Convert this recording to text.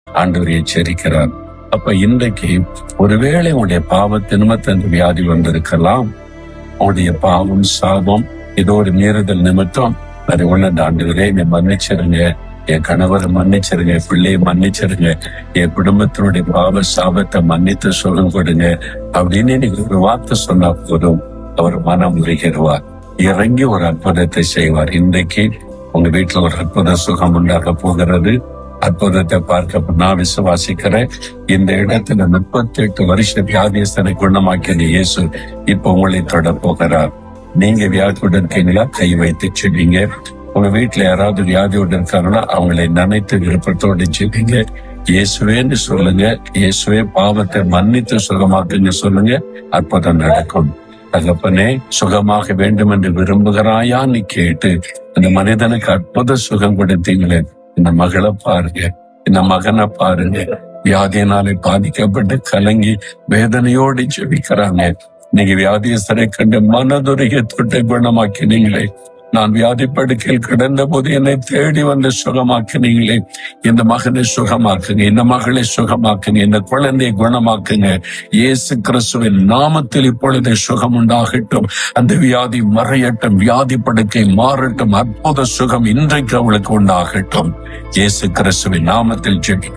ஆண்டவர் எச்சரிக்கிறார். அப்ப இன்றைக்கு ஒருவேளை உங்களுடைய பாவத்து நிமித்தம் அந்த வியாதி வந்திருக்கலாம். உங்களுடைய பாவம், சாபம், ஏதோ ஒரு மீறுதல் நிமித்தம் அதை உணர்ந்த ஆண்டவரே என்னை மன்னிச்சிருங்க, என் கணவரை மன்னிச்சிருங்க, பிள்ளையை மன்னிச்சிருங்க, என் குடும்பத்தினுடைய பாவ சாபத்தை மன்னித்து சுகம் கொடுங்க அப்படின்னு நீங்க ஒரு வார்த்தை சொன்னா போதும், அவர் மனம் உருகிடுவார், இறங்கி ஒரு அற்புதத்தை செய்வார். இன்றைக்கு உங்க வீட்டுல ஒரு அற்புத சுகம் உண்டாக போகிறது. அற்புதத்தை பார்க்க நான் விசுவாசிக்கிறேன். இந்த இடத்துல 38 வருஷ வியாதியஸ்தனை குணமாக்கிய இயேசு இப்ப உங்களை தொட போகிறார். நீங்க வியாதியோடு இருக்கீங்களா? கை வைத்து சொல்வீங்க. உங்க வீட்டுல யாராவது வியாதியோடு இருக்காங்களா? அவங்களை நினைத்து விருப்பத்தோடு சொல்வீங்க. இயேசுவேன்னு சொல்லுங்க. இயேசுவே பாவத்தை மன்னித்து சுகமாக்குங்க சொல்லுங்க. அற்புதம் நடக்கும். தகப்பனே, சுகமாக வேண்டும் என்று விரும்புகிறாயான்னு கேட்டு அந்த மனிதனுக்கு அற்புத சுகம் கொடுத்தீங்களே, இந்த மகளை பாருங்க, இந்த மகனை பாருங்க, வியாதியினாலே பாதிக்கப்பட்டு கலங்கி வேதனையோடு ஜெபிக்கிறாங்க. நீங்க வியாதியஸ்தரை கண்டு மனதுருகிய தொட்டை குணமாக்கினீங்களே, நான் வியாதி படுக்கையில் கிடந்த போது என்னை தேடி வந்து சுகமாக்குனீங்களே, இந்த மகனை சுகமாக்குங்க, இந்த மகளை சுகமாக்குங்க, இந்த குழந்தையை குணமாக்குங்க. இயேசு கிறிஸ்துவின் நாமத்தில் இப்பொழுது சுகம் உண்டாகட்டும். அந்த வியாதி மறையட்டும், வியாதி படுக்கை மாறட்டும், அற்புத சுகம் இன்றைக்கு அவளுக்கு உண்டாகட்டும். இயேசு கிறிஸ்துவின் நாமத்தில் ஜெபி